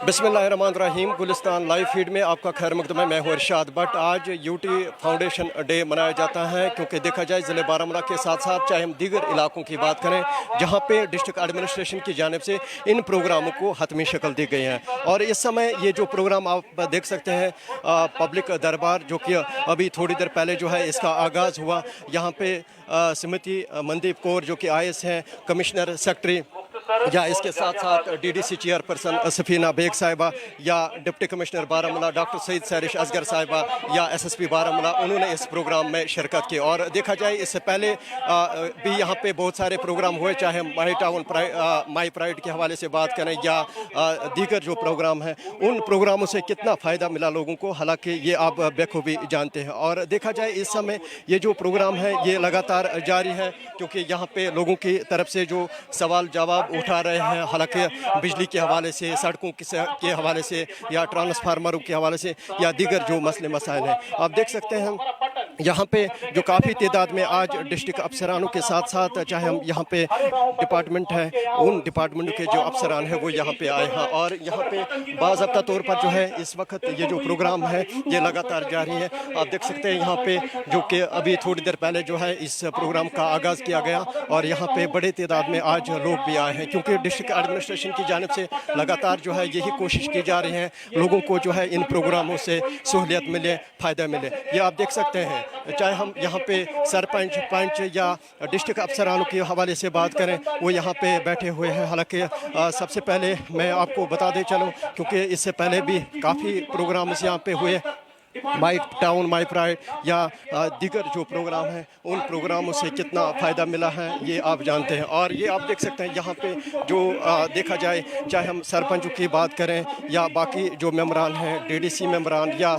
बिस्मिल्लाहिर्रहमानिर्रहीम। Gulistan live feed में आपका खैर मकदम है। मैं हूँ इरशाद बट। आज यूटी फाउंडेशन डे मनाया जाता है क्योंकि देखा जाए ज़िले बारामूला के साथ साथ चाहे हम दीगर इलाकों की बात करें जहाँ पे डिस्ट्रिक्ट एडमिनिस्ट्रेशन की जानिब से इन प्रोग्रामों को हतमी शक्ल दी गई है। और इस समय ये जो प्रोग्राम आप देख सकते हैं पब्लिक दरबार, जो कि अभी थोड़ी देर पहले जो है इसका आगाज़ हुआ। यहाँ पे स्मृति मनदीप कौर जो कि IAS हैं, कमिश्नर सेक्रेटरी, या इसके साथ साथ DDC चेयरपर्सन सफीना बेग साहिबा, या deputy commissioner Baramulla doctor Saeed Sairish Asghar साहिबा, या SSP बारामूला, उन्होंने इस प्रोग्राम में शिरकत की। और देखा जाए इससे पहले भी यहाँ पे बहुत सारे प्रोग्राम हुए, चाहे माई टाउन माई प्राइड के हवाले से बात करें या दीगर जो प्रोग्राम हैं, उन प्रोग्रामों से कितना फ़ायदा मिला लोगों को, हालांकि ये आप बेखूबी जानते हैं। और देखा जाए इस समय ये जो प्रोग्राम है ये लगातार जारी है क्योंकि यहाँ पे लोगों की तरफ से जो सवाल जवाब उठा रहे हैं, हालांकि बिजली के हवाले से, सड़कों के हवाले से, या ट्रांसफार्मरों के हवाले से, या दीगर जो मसले मसाइल हैं। आप देख सकते हैं यहाँ पे जो काफ़ी तादाद में आज डिस्ट्रिक्ट अफसरानों के साथ साथ चाहे हम यहाँ पे डिपार्टमेंट है, उन डिपार्टमेंटों के जो अफसरान हैं वो यहाँ पे आए हैं। और यहाँ पे बाज़ाब्ता तौर पर जो है इस वक्त ये जो प्रोग्राम है ये लगातार जारी है। आप देख सकते हैं यहाँ पे जो कि अभी थोड़ी देर पहले जो है इस प्रोग्राम का आगाज़ किया गया और यहाँ पे बड़े तादाद में आज लोग भी आए हैं क्योंकि डिस्ट्रिक्ट एडमिनिस्ट्रेशन की जानिब से लगातार जो है यही कोशिश की जा रही है लोगों को जो है इन प्रोग्रामों से सहूलियत मिले, फ़ायदा मिले। ये आप देख सकते हैं चाहे हम यहाँ पे सरपंच, पंच या डिस्ट्रिक्ट अफसरानों के हवाले से बात करें, वो यहाँ पे बैठे हुए हैं। हालांकि सबसे पहले मैं आपको बता दे चलूँ क्योंकि इससे पहले भी काफ़ी प्रोग्राम्स यहाँ पे हुए, माई टाउन माई प्राइड या दीगर जो प्रोग्राम हैं, उन प्रोग्रामों से कितना फ़ायदा मिला है ये आप जानते हैं। और ये आप देख सकते हैं यहाँ पे जो देखा जाए चाहे हम सरपंचों की बात करें या बाकी जो मेंबरान हैं, DDC मेंबरान या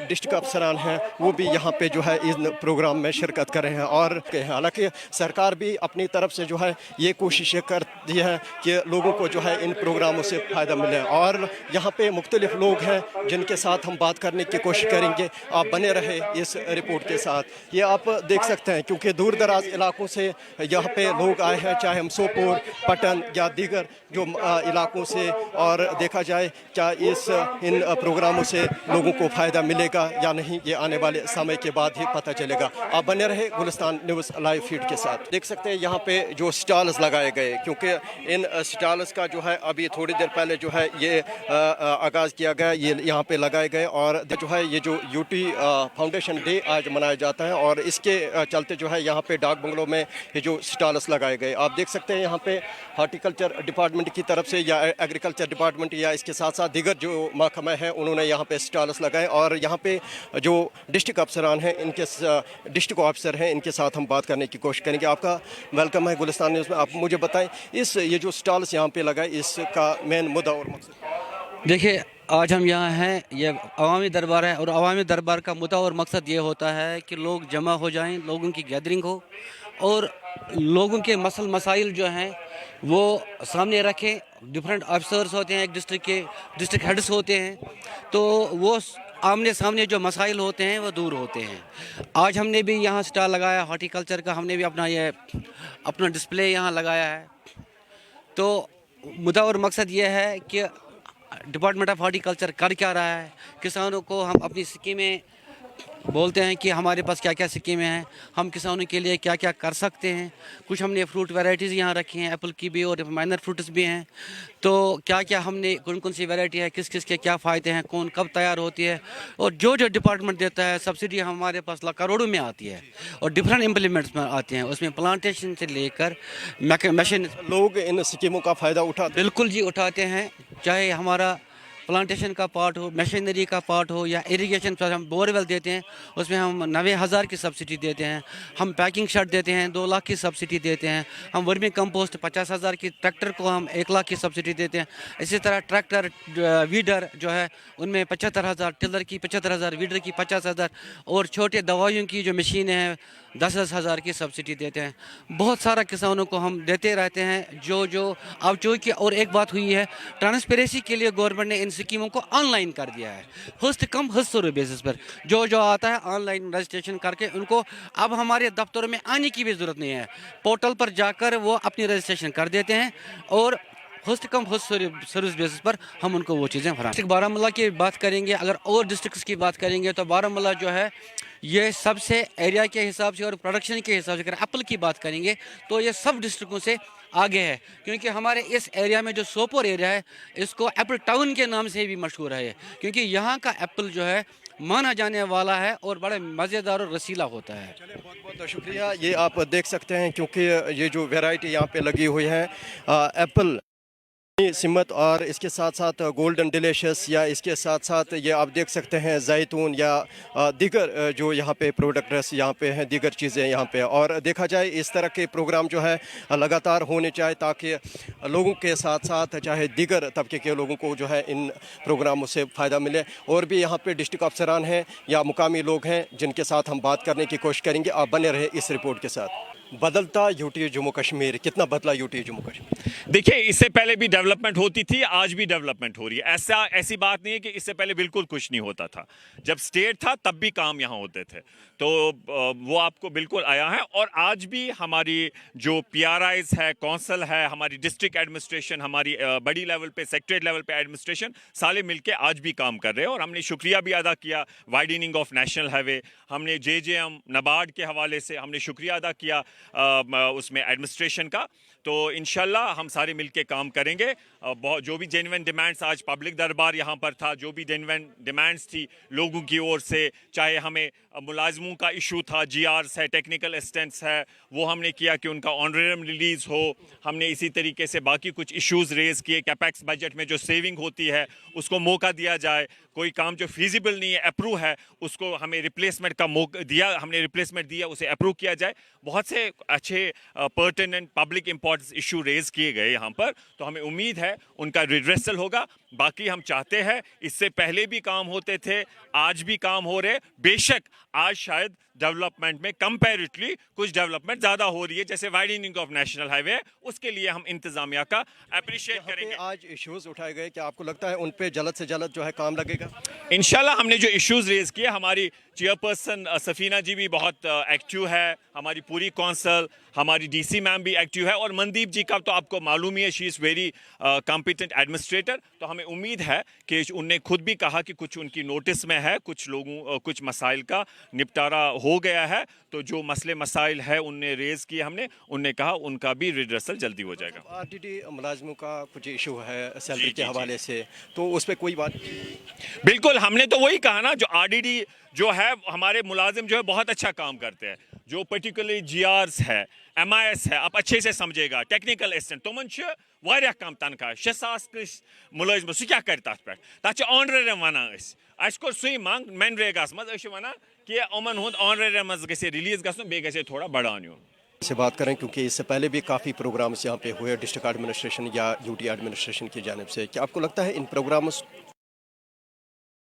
डिस्ट्रिक्ट अफसरान हैं, वो भी यहाँ पे जो है इन प्रोग्राम में शिरकत कर रहे हैं। और हालांकि सरकार भी अपनी तरफ से जो है ये कोशिशें करती है कि लोगों को जो है इन प्रोग्रामों से फ़ायदा मिले। और यहाँ पे मुख्तलिफ लोग हैं जिनके साथ हम बात करने की कोशिश करेंगे। आप बने रहे इस रिपोर्ट के साथ। ये आप देख सकते हैं क्योंकि दूर दराज इलाकों से यहाँ पे लोग आए हैं, चाहे हम सोपोर, पटन या दीगर जो इलाकों से। और देखा जाए क्या इन प्रोग्रामों से लोगों को फ़ायदा मिलेगा या नहीं, ये आने वाले समय के बाद ही पता चलेगा। आप बने रहे गुलिस्तान न्यूज़ लाइव फीड के साथ। देख सकते हैं यहाँ पे जो स्टॉल्स लगाए गए, क्योंकि इन स्टॉल्स का जो है अभी थोड़ी देर पहले जो है ये आगाज़ किया गया, ये यहाँ पे लगाए गए। और जो है ये जो यूटी फाउंडेशन डे आज मनाया जाता है और इसके चलते जो है यहाँ पे डाक बंगलों में ये जो स्टॉल्स लगाए गए। आप देख सकते हैं यहाँ पे हॉर्टिकल्चर डिपार्टमेंट की तरफ से या एग्रीकल्चर डिपार्टमेंट या इसके साथ साथ दीगर जो महकमे हैं उन्होंने यहाँ पे स्टॉल्स लगाए। और यहाँ पे जो डिस्ट्रिक्ट अफसरान हैं, इनके डिस्ट्रिक्ट ऑफिसर हैं, इनके साथ हम बात करने की कोशिश करेंगे। आपका वेलकम है गुलिस्तान न्यूज़ में। आप मुझे बताएं ये जो स्टॉल्स यहाँ पे लगाए इसका मेन मुद्दा और मकसद। देखिए, आज हम यहाँ हैं, ये अवामी दरबार है और अवामी दरबार का मुद्दा और मकसद ये होता है कि लोग जमा हो जाएं, लोगों की गैदरिंग हो और लोगों के मसल मसाइल जो हैं वो सामने रखें। डिफरेंट ऑफिसर्स होते हैं, एक डिस्ट्रिक्ट हेड्स होते हैं, तो वो आमने सामने जो मसाइल होते हैं वो दूर होते हैं। आज हमने भी यहाँ स्टॉल लगाया हॉर्टिकल्चर का, हमने भी अपना डिस्प्ले यहाँ लगाया है। तो मुद्दा और मकसद ये है कि डिपार्टमेंट ऑफ हॉर्टिकल्चर कर क्या रहा है, किसानों को हम अपनी स्कीमें बोलते हैं कि हमारे पास क्या क्या स्कीमें हैं, हम किसानों के लिए क्या क्या कर सकते हैं। कुछ हमने फ्रूट वैरायटीज़ यहाँ रखी हैं, एप्पल की भी और माइनर फ्रूट्स भी हैं। तो क्या क्या हमने कौन कौन सी वैरायटी है, किस किस के क्या फ़ायदे हैं, कौन कब तैयार होती है, और जो डिपार्टमेंट देता है सब्सिडी हमारे पास करोड़ों में आती है और डिफरेंट इम्प्लीमेंट्स में आते हैं। उसमें प्लांटेशन से लेकर मशीन, लोग इन स्कीमों का फ़ायदा उठाते? बिल्कुल जी उठाते हैं। चाहे हमारा प्लांटेशन का पार्ट हो, मशीनरी का पार्ट हो, या इरिगेशन पर हम बोरवेल देते हैं, उसमें हम 90,000 की सब्सिडी देते हैं। हम पैकिंग शर्ट देते हैं, 2 लाख की सब्सिडी देते हैं। हम वर्मी कंपोस्ट 50,000 की, ट्रैक्टर को हम 1 लाख की सब्सिडी देते हैं। इसी तरह ट्रैक्टर वीडर जो है उनमें 75,000, टिलर की 75,000, वीडर की 50,000, और छोटे दवाइयों की जो मशीनें हैं 10,000 की सब्सिडी देते हैं। बहुत सारा किसानों को हम देते रहते हैं जो अब जो कि और एक बात हुई है, ट्रांसपेरेंसी के लिए गवर्नमेंट ने इन स्कीमों को ऑनलाइन कर दिया है, हस्त कम हस्त बेसिस पर जो आता है ऑनलाइन रजिस्ट्रेशन करके उनको अब हमारे दफ्तरों में आने की भी ज़रूरत नहीं है, पोर्टल पर जाकर वो अपनी रजिस्ट्रेशन कर देते हैं और होस्ट कम होस्ट सर्विस बेसिस पर हम उनको वो चीज़ें फराहम। डिस्ट्रिक्ट बारामूला की बात करेंगे, अगर और डिस्ट्रिक्ट्स की बात करेंगे तो बारामूला जो है ये सबसे एरिया के हिसाब से और प्रोडक्शन के हिसाब से अगर एप्पल की बात करेंगे तो ये सब डिस्ट्रिक्टों से आगे है, क्योंकि हमारे इस एरिया में जो सोपोर एरिया है इसको एप्पल टाउन के नाम से भी मशहूर है, क्योंकि यहाँ का एप्पल जो है माना जाने वाला है और बड़ा मज़ेदार और रसीला होता है। चलिए, बहुत बहुत शुक्रिया। ये आप देख सकते हैं क्योंकि ये जो वैरायटी यहाँ पे लगी हुई है एप्पल सिमत और इसके साथ साथ गोल्डन डिलीशियस या इसके साथ साथ ये आप देख सकते हैं जैतून या दीगर जो यहाँ पे प्रोडक्ट्स यहाँ पे हैं, दीगर चीज़ें यहाँ पे। और देखा जाए इस तरह के प्रोग्राम जो है लगातार होने चाहिए ताकि लोगों के साथ साथ चाहे दीगर तबके के लोगों को जो है इन प्रोग्रामों से फ़ायदा मिले। और भी यहाँ पे डिस्ट्रिक्ट अफसरान हैं या मुकामी लोग हैं जिनके साथ हम बात करने की कोशिश करेंगे। आप बने रहे इस रिपोर्ट के साथ। बदलता यूटी जम्मू कश्मीर, कितना बदला यूटी जम्मू कश्मीर? देखिए, इससे पहले भी डेवलपमेंट होती थी, आज भी डेवलपमेंट हो रही है। ऐसी बात नहीं है कि इससे पहले बिल्कुल कुछ नहीं होता था। जब स्टेट था तब भी काम यहाँ होते थे, तो वो आपको बिल्कुल आया है। और आज भी हमारी जो PRIs है, कौंसल है, हमारी डिस्ट्रिक्ट एडमिनिस्ट्रेशन, हमारी बड़ी लेवल पे सेक्रेटरीट लेवल पे एडमिनिस्ट्रेशन सारे मिलके आज भी काम कर रहे हैं। और हमने शुक्रिया भी अदा किया वाइडनिंग ऑफ नेशनल हाईवे, हमने JJM नाबार्ड के हवाले से हमने शुक्रिया अदा किया उसमें एडमिनिस्ट्रेशन का। तो इंशाल्लाह हम सारे मिलके काम करेंगे। बहुत जो भी जेन्युइन डिमांड्स, आज पब्लिक दरबार यहाँ पर था, जो भी जेन्युइन डिमांड्स थी लोगों की ओर से, चाहे हमें मुलाजमों का इशू था, GRs है, टेक्निकल असिस्टेंट्स है, वो हमने किया कि उनका ऑनरेरियम रिलीज़ हो। हमने इसी तरीके से बाकी कुछ इश्यूज़ रेज़ किए, कैपेक्स बजट में जो सेविंग होती है उसको मौका दिया जाए, कोई काम जो फीजिबल नहीं है, अप्रूव है, उसको हमें रिप्लेसमेंट का मौका दिया, हमने रिप्लेसमेंट दिया, उसे अप्रूव किया जाए। बहुत से अच्छे pertinent public importance issue raise किए गए यहाँ पर, तो हमें उम्मीद है उनका रिड्रेसल होगा। बाकी हम चाहते हैं, इससे पहले भी काम होते थे, आज भी काम हो रहे। बेशक आज शायद डेवलपमेंट में कंपैरेटिवली कुछ डेवलपमेंट ज़्यादा हो रही है, जैसे वाइडनिंग ऑफ नेशनल हाईवे, उसके लिए हम इंतजामिया का अप्रिशिएट करेंगे। आज इश्यूज उठाए गए, क्या आपको लगता है उन पे जल्द से जल्द जो है काम लगेगा? इंशाल्लाह हमने जो इश्यूज रेज किए, हमारी चेयरपर्सन सफीना जी भी बहुत एक्टिव है, हमारी पूरी कौंसल, हमारी DC मैम भी एक्टिव है, और मनदीप जी का तो आपको मालूम ही है, she is very competent administrator. तो हमें उम्मीद है कि उनने खुद भी कहा कि कुछ उनकी नोटिस में है, कुछ लोगों कुछ मसाइल का निपटारा हो गया है, तो जो मसले मसाइल है उनने रेज किए, उनने कहा उनका भी रिड्रेसल जल्दी हो जाएगा। RTD मुलाजमों का कुछ इशू है सैलरी के हवाले से, तो उस पर कोई बात? बिल्कुल, हमने तो वही कहा ना, जो RDD जो है हमारे मुलाजिम जो है बहुत अच्छा काम करते हैं, जो पर्टिकुलरली GRs है, MIS है, आप अच्छे से समझेगा, टेक्निकल असिस्टेंट, तुमन वारिया कम तनख्वाह 6,000 कस मुलाजिम सह क्या कर तथ पे तथ ऑनरेरियम वनान अस कोर सुई मांग मनरेगास मज वनान कि अमन हुंद ऑनरेरियम गसे रिलीज गसन बे गसे थोड़ा बढ़ान यून। से बात करें, क्योंकि इससे पहले भी काफ़ी प्रोग्राम्स यहाँ पे हुए डिस्ट्रिक्ट एडमिनिस्ट्रेशन या UT एडमिनिस्ट्रेशन की जानिब से, क्या आपको लगता है इन प्रोग्राम्स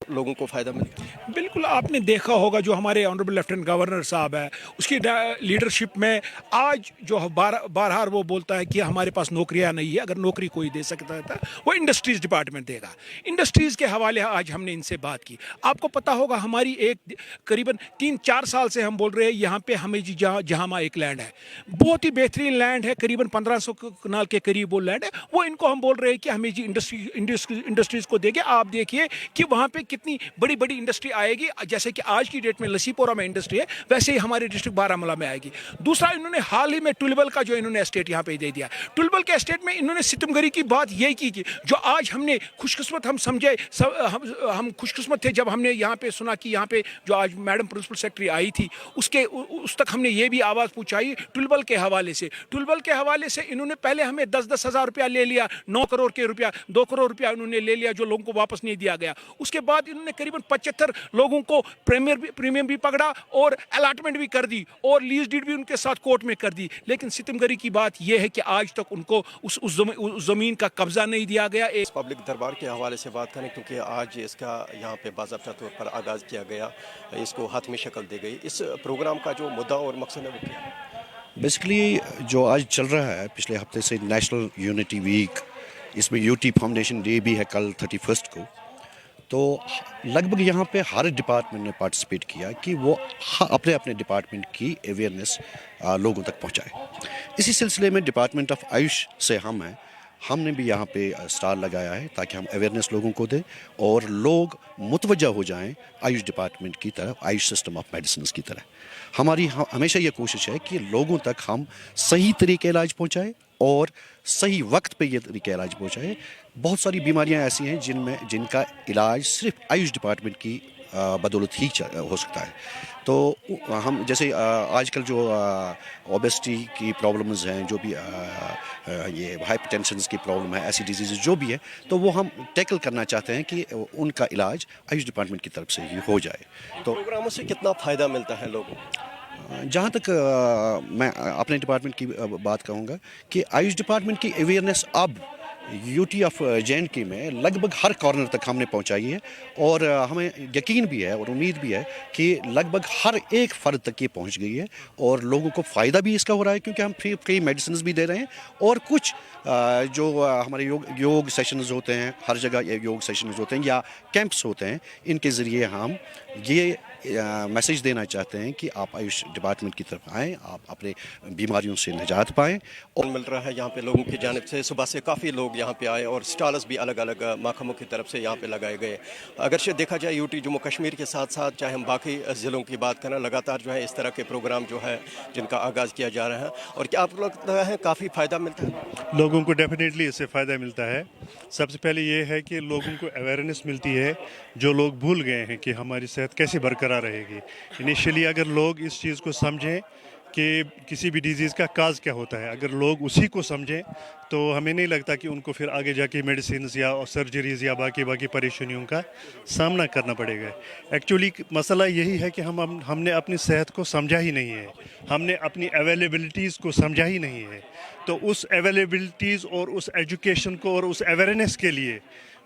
लोगों को फ़ायदा मिले? बिल्कुल, आपने देखा होगा जो हमारे ऑनरेबल लेफ्टिनेंट गवर्नर साहब है, उसकी लीडरशिप में आज जो बार वो बोलता है कि हमारे पास नौकरियां नहीं है, अगर नौकरी कोई दे सकता था वो इंडस्ट्रीज़ डिपार्टमेंट देगा। इंडस्ट्रीज़ के हवाले आज हमने इनसे बात की। आपको पता होगा हमारी एक करीबन 3-4 साल से हम बोल रहे हैं यहाँ पे हमें जहाँ एक लैंड है, बहुत ही बेहतरीन लैंड है, करीबन 1500 कनाल के करीब वो लैंड है, वो इनको हम बोल रहे हैं कि हमें जी इंडस्ट्रीज़ को देंगे। आप देखिए कि वहाँ पे कितनी बड़ी बड़ी इंडस्ट्री आएगी, जैसे कि आज की डेट में लसीपोरा में इंडस्ट्री है, वैसे ही हमारे डिस्ट्रिक्ट बारामूला में आएगी। दूसरा, इन्होंने हाल ही में टुलबल का जो इन्होंने एस्टेट यहाँ पे दे दिया, टुलबल के एस्टेट में इन्होंने सितमगरी की बात यही की कि जो आज हमने खुशकिस्मत हम समझे, हम खुशकिस्मत थे जब हमने यहाँ पे सुना कि यहाँ पे जो आज मैडम प्रिंसिपल सेक्रेटरी आई थी, उस तक हमने ये भी आवाज़ पहुँचाई टुलबल के हवाले से। टुलबल के हवाले से इन्होंने पहले हमें 10-10 हज़ार रुपया ले लिया, 9 करोड़ के रुपया, 2 करोड़ रुपया उन्होंने ले लिया, जो लोगों को वापस नहीं दिया गया। उसके बाद इन्होंने करीबन 75 लोगों को प्रीमियम भी पकड़ा और अलॉटमेंट भी कर दी और लीज डीड भी उनके साथ कोर्ट में कर दी। लेकिन सितमगरी की बात यह है कि आज तक उनको उस ज़मीन का कब्जा नहीं दिया गया। इस पब्लिक दरबार के हवाले से बात करें, क्योंकि आज इसका यहाँ पे बाज़ाब्ता तौर पर आगाज़ किया गया, इसको हाथ में शक्ल दी गई। इस प्रोग्राम का जो मुद्दा और मकसद है वो क्या है? बेसिकली जो आज चल रहा है पिछले हफ्ते से नेशनल यूनिटी वीक اس میں UT فاؤنڈیشن ڈے بھی ہے کل 31 کو. تو لگ بھگ یہاں پہ ہر ڈپارٹمنٹ نے پارٹیسپیٹ کیا کہ وہ اپنے اپنے ڈپارٹمنٹ کی اویئرنیس لوگوں تک پہنچائے. اسی سلسلے میں ڈپارٹمنٹ آف آیوش سے ہم نے بھی یہاں پہ اسٹال لگایا ہے تاکہ ہم اویئرنیس لوگوں کو دیں اور لوگ متوجہ ہو جائیں آیوش ڈپارٹمنٹ کی طرف, آیوش سسٹم آف میڈیسنز کی طرح. ہماری ہمیشہ یہ کوشش ہے کہ لوگوں تک ہم صحیح طریقے علاج پہنچائیں اور صحیح وقت پہ یہ طریقہ علاج پہنچائیں. بہت ساری بیماریاں ایسی ہیں جن کا علاج صرف آیوش ڈپارٹمنٹ کی بدولت ہی ہو سکتا ہے. تو ہم جیسے آج کل جو اوبیسٹی کی پرابلمز ہیں, جو بھی یہ ہائپر ٹینشنز کی پرابلم ہے, ایسی ڈیزیز جو بھی ہے, تو وہ ہم ٹیکل کرنا چاہتے ہیں کہ ان کا علاج آیوش ڈپارٹمنٹ کی طرف سے ہی ہو جائے. تو پروگراموں سے کتنا فائدہ ملتا ہے لوگوں کو؟ جہاں تک میں اپنے ڈپارٹمنٹ کی بات کہوں گا کہ آیوش ڈپارٹمنٹ کی اویئرنیس اب UT آف JNK میں لگ بھگ ہر کارنر تک ہم نے پہنچائی ہے, اور ہمیں یقین بھی ہے اور امید بھی ہے کہ لگ بھگ ہر ایک فرد تک یہ پہنچ گئی ہے, اور لوگوں کو فائدہ بھی اس کا ہو رہا ہے کیونکہ ہم فری میڈیسنز بھی دے رہے ہیں. اور کچھ جو ہمارے یوگ سیشنز ہوتے ہیں, ہر جگہ یوگ سیشنز ہوتے ہیں یا کیمپس ہوتے ہیں, ان کے ذریعے ہم یہ میسیج دینا چاہتے ہیں کہ آپ آیوش ڈپارٹمنٹ کی طرف آئیں, آپ اپنے بیماریوں سے نجات پائیں. اور مل رہا ہے یہاں پہ لوگوں کی جانب سے. صبح سے کافی لوگ یہاں پہ آئے اور سٹالز بھی الگ الگ محکموں کی طرف سے یہاں پہ لگائے گئے. اگرچہ دیکھا جائے UT جموں کشمیر کے ساتھ ساتھ چاہے ہم باقی ضلعوں کی بات کریں, لگاتار جو ہے اس طرح کے پروگرام جو ہے جن کا آغاز کیا جا رہا ہے. اور کیا آپ کو لگتا ہے کافی فائدہ ملتا ہے؟ لوگوں کو ڈیفینیٹلی اس سے فائدہ ملتا ہے. سب سے پہلے یہ ہے کہ لوگوں کو اویئرنیس ملتی ہے, جو لوگ بھول گئے ہیں کہ ہماری صحت کیسے برقرار رہے گی. انیشیلی اگر لوگ اس چیز کو سمجھیں کہ کسی بھی ڈیزیز کا کاز کیا ہوتا ہے, اگر لوگ اسی کو سمجھیں تو ہمیں نہیں لگتا کہ ان کو پھر آگے جا کے میڈیسنز یا سرجریز یا باقی پریشانیوں کا سامنا کرنا پڑے گا. ایکچولی مسئلہ یہی ہے کہ ہم نے اپنی صحت کو سمجھا ہی نہیں ہے, ہم نے اپنی اویلیبلٹیز کو سمجھا ہی نہیں ہے. تو اس اویلیبلٹیز اور اس ایجوکیشن کو اور اس اویئرنیس کے لیے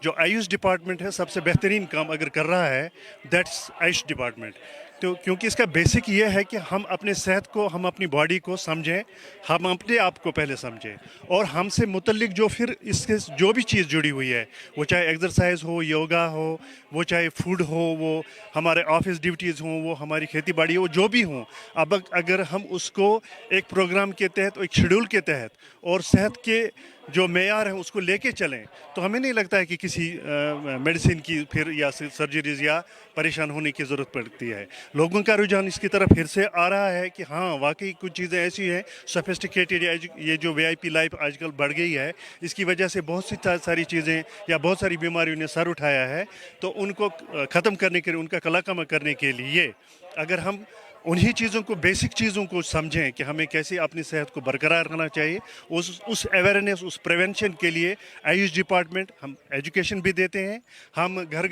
جو آیوش ڈپارٹمنٹ ہے سب سے بہترین کام اگر کر رہا ہے, دیٹس آیوش ڈپارٹمنٹ. تو کیونکہ اس کا بیسک یہ ہے کہ ہم اپنے صحت کو, ہم اپنی باڈی کو سمجھیں, ہم اپنے آپ کو پہلے سمجھیں, اور ہم سے متعلق جو پھر اس کے جو بھی چیز جڑی ہوئی ہے, وہ چاہے ایکسرسائز ہو, یوگا ہو, وہ چاہے فوڈ ہو, وہ ہمارے آفس ڈیوٹیز ہوں, وہ ہماری کھیتی باڑی ہو, جو بھی ہوں, اب اگر ہم اس کو ایک پروگرام کے تحت, ایک شیڈول کے تحت اور صحت کے جو معیار ہیں اس کو لے کے چلیں, تو ہمیں نہیں لگتا ہے کہ کسی میڈیسن کی پھر یا سرجریز یا پریشان ہونے کی ضرورت پڑتی ہے. لوگوں کا رجحان اس کی طرف پھر سے آ رہا ہے کہ ہاں واقعی کچھ چیزیں ایسی ہیں سوفسٹیکیٹڈ, یہ جو VIP لائف آج کل بڑھ گئی ہے, اس کی وجہ سے بہت سی ساری چیزیں یا بہت ساری بیماریوں نے سر اٹھایا ہے. تو ان کو ختم کرنے کے لیے, ان کا کلاکما کرنے کے لیے اگر ہم انہی چیزوں کو, بیسک چیزوں کو سمجھیں کہ ہمیں کیسے اپنی صحت کو برقرار رکھنا چاہیے, اس اویئرنیس, اس پریونشن کے لیے آیوش ڈپارٹمنٹ ہم ایجوکیشن بھی دیتے ہیں, ہم گھر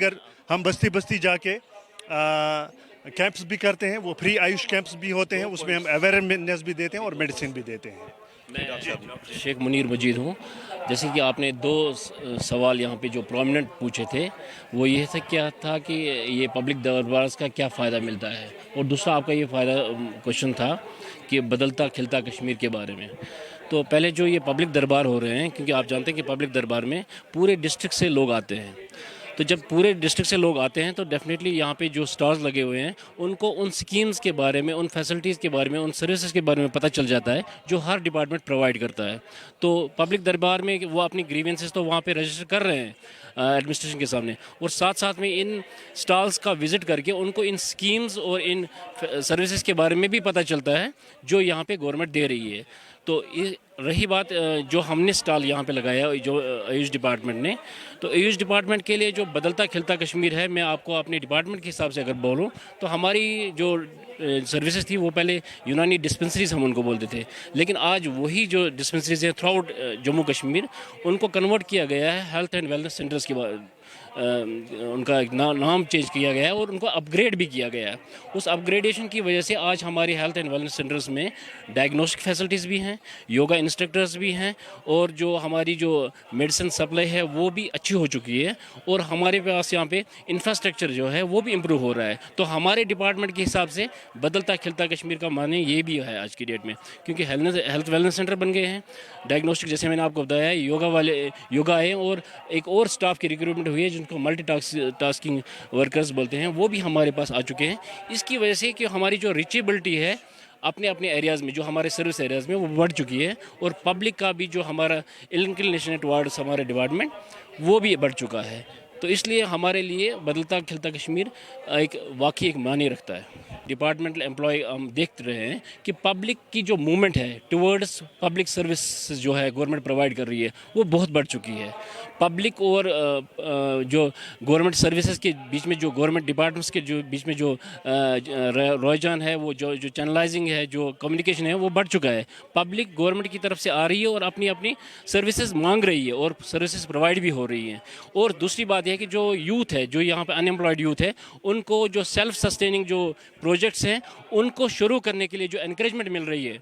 ہم بستی جا کے کیمپس بھی کرتے ہیں, وہ فری آیوش کیمپس بھی ہوتے ہیں, اس میں ہم اویئرنیس بھی دیتے ہیں اور میڈیسن بھی دیتے ہیں. میں شیخ منیر مجید ہوں. جیسے کہ آپ نے 2 سوال یہاں پہ جو پرومیننٹ پوچھے تھے, وہ یہ کیا تھا کہ یہ پبلک دربارز کا کیا فائدہ ملتا ہے, اور دوسرا آپ کا یہ فائدہ کوشچن تھا کہ بدلتا کھلتا کشمیر کے بارے میں. تو پہلے جو یہ پبلک دربار ہو رہے ہیں, کیونکہ آپ جانتے ہیں کہ پبلک دربار میں پورے ڈسٹرکٹ سے لوگ آتے ہیں, تو جب پورے ڈسٹرکٹ سے لوگ آتے ہیں تو ڈیفینیٹلی یہاں پہ جو سٹالز لگے ہوئے ہیں ان کو ان سکیمز کے بارے میں, ان فیسلٹیز کے بارے میں, ان سروسز کے بارے میں پتہ چل جاتا ہے جو ہر ڈپارٹمنٹ پرووائڈ کرتا ہے. تو پبلک دربار میں وہ اپنی گریونسز تو وہاں پہ رجسٹر کر رہے ہیں ایڈمنسٹریشن کے سامنے, اور ساتھ میں ان سٹالز کا وزٹ کر کے ان کو ان سکیمز اور ان سروسز کے بارے میں بھی پتہ چلتا ہے جو یہاں پہ گورنمنٹ دے رہی ہے. تو رہی بات جو ہم نے سٹال یہاں پہ لگایا جو آیوش ڈپارٹمنٹ نے, تو آیوش ڈپارٹمنٹ کے لیے جو بدلتا کھلتا کشمیر ہے, میں آپ کو اپنے ڈپارٹمنٹ کے حساب سے اگر بولوں تو ہماری جو سروسز تھی وہ پہلے یونانی ڈسپنسریز ہم ان کو بولتے تھے, لیکن آج وہی جو ڈسپنسریز ہیں تھرو آؤٹ جموں کشمیر, ان کو کنورٹ کیا گیا ہے ہیلتھ اینڈ ویلنس سینٹرز کے ان کا ایک نام چینج کیا گیا ہے اور ان کو اپ گریڈ بھی کیا گیا ہے. اس اپ گریڈیشن کی وجہ سے آج ہماری ہیلتھ اینڈ ویلنس سینٹرز میں ڈائگنوسٹک فیسلٹیز بھی ہیں, یوگا انسٹرکٹرز بھی ہیں, اور جو ہماری جو میڈیسن سپلائی ہے وہ بھی اچھی ہو چکی ہے, اور ہمارے پاس یہاں پہ انفراسٹرکچر جو ہے وہ بھی امپروو ہو رہا ہے. تو ہمارے ڈپارٹمنٹ کے حساب سے بدلتا کھلتا کشمیر کا معنی یہ بھی ہے آج کی ڈیٹ میں، کیونکہ ہیلتھ ویلنس سینٹر بن گئے ہیں، ڈائگنوسٹک جیسے میں نے آپ کو بتایا ہے، یوگا ہے، اور ایک اور سٹاف کی ریکروٹمنٹ ہوئی ہے جن کو ملٹی ٹاسکنگ ورکرز بولتے ہیں، وہ بھی ہمارے پاس آ چکے ہیں۔ اس کی وجہ سے کہ ہماری جو ریچیبلٹی ہے اپنے ایریاز میں، جو ہمارے سروس ایریاز میں، وہ بڑھ چکی ہے، اور پبلک کا بھی جو ہمارا انکلینیشن ٹوارڈس ہمارے ڈپارٹمنٹ وہ بھی بڑھ چکا ہے۔ تو اس لیے ہمارے لیے بدلتا کھلتا کشمیر واقعی ایک معنی رکھتا ہے۔ ڈپارٹمنٹل امپلائی ہم دیکھ رہے ہیں کہ پبلک کی جو موومنٹ ہے ٹورڈس پبلک سروس جو ہے گورنمنٹ پرووائڈ کر رہی ہے وہ بہت بڑھ چکی ہے۔ پبلک اور جو گورنمنٹ سروسز کے بیچ میں، جو گورنمنٹ ڈپارٹمنٹس کے جو بیچ میں جو رجحان ہے، وہ جو چینلائزنگ ہے، جو کمیونیکیشن ہے، وہ بڑھ چکا ہے۔ پبلک گورنمنٹ کی طرف سے آ رہی ہے اور اپنی سروسز مانگ رہی ہے، اور سروسز پرووائڈ بھی ہو رہی ہیں۔ اور دوسری بات یہ ہے کہ جو یوتھ ہے، جو یہاں پہ ان ایمپلائڈ یوتھ ہے، ان کو جو سیلف سسٹیننگ جو پروجیکٹس ہیں ان کو شروع کرنے کے لیے جو انکریجمنٹ مل رہی ہے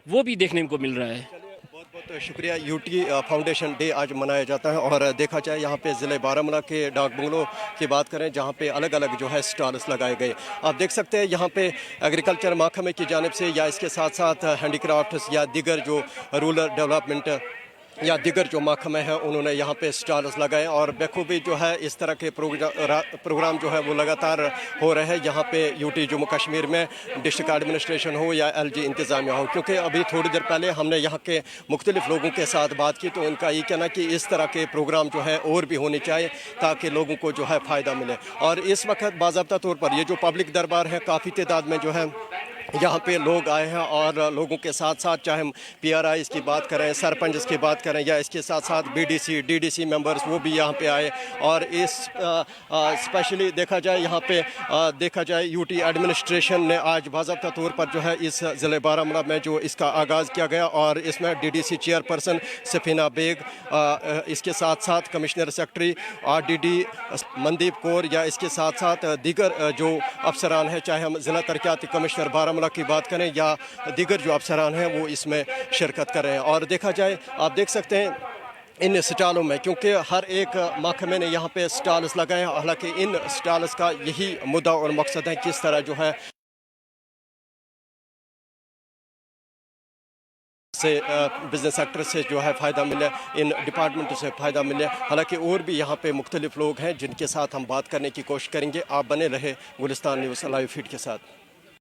وہ بھی دیکھنے کو مل رہا ہے۔ بہت بہت شکریہ۔ یوٹی فاؤنڈیشن ڈے آج منایا جاتا ہے، اور دیکھا جائے یہاں پہ ضلع بارہمولہ کے ڈاک بنگلوں کی بات کریں جہاں پہ الگ الگ جو ہے سٹالز لگائے گئے۔ آپ دیکھ سکتے ہیں یہاں پہ ایگریکلچر محکمے کی جانب سے، یا اس کے ساتھ ساتھ ہینڈی کرافٹس یا دیگر جو رورل ڈیولپمنٹ یا دیگر جو محکمے ہیں انہوں نے یہاں پہ سٹالز لگائے، اور بخوبی جو ہے اس طرح کے پروگرام جو ہے وہ لگاتار ہو رہے ہیں یہاں پہ یوٹی جموں کشمیر میں، ڈسٹرکٹ ایڈمنسٹریشن ہو یا ایل جی انتظامیہ ہو۔ کیونکہ ابھی تھوڑی دیر پہلے ہم نے یہاں کے مختلف لوگوں کے ساتھ بات کی تو ان کا یہ کہنا کہ اس طرح کے پروگرام جو ہے اور بھی ہونے چاہیے تاکہ لوگوں کو جو ہے فائدہ ملے۔ اور اس وقت باضابطہ طور پر یہ جو پبلک دربار ہے کافی تعداد میں جو ہے یہاں پہ لوگ آئے ہیں، اور لوگوں کے ساتھ ساتھ چاہے ہم پی آر آئیز کی بات کریں، سرپنچز کی بات کریں، یا اس کے ساتھ ساتھ B D C D D C members وہ بھی یہاں پہ آئے۔ اور اس اسپیشلی دیکھا جائے یہاں پہ دیکھا جائے یو ٹی ایڈمنسٹریشن نے آج باضابطہ طور پر جو ہے اس ضلع بارہمولہ میں جو اس کا آغاز کیا گیا، اور اس میں D D C chairperson Safina Baig, اس کے ساتھ ساتھ commissioner secretary R D D Mandeep Kaur, یا اس کے ساتھ ساتھ دیگر جو افسران ہیں، چاہے ہم ضلع ترقیاتی کمشنر بارہمولہ کی بات کریں یا دیگر جو افسران ہیں، وہ اس میں شرکت کر رہے ہیں۔ اور دیکھا جائے آپ دیکھ سکتے ہیں ان سٹالوں میں، کیونکہ ہر ایک محکمے نے یہاں پہ سٹالز لگائے ہیں، حالانکہ ان سٹالز کا یہی مدعا اور مقصد ہے کس طرح جو ہے سے بزنس سیکٹر سے جو ہے فائدہ ملے، ان ڈپارٹمنٹوں سے فائدہ ملے۔ حالانکہ اور بھی یہاں پہ مختلف لوگ ہیں جن کے ساتھ ہم بات کرنے کی کوشش کریں گے۔ آپ بنے رہے گلستان نیوز لائیو فیڈ کے ساتھ۔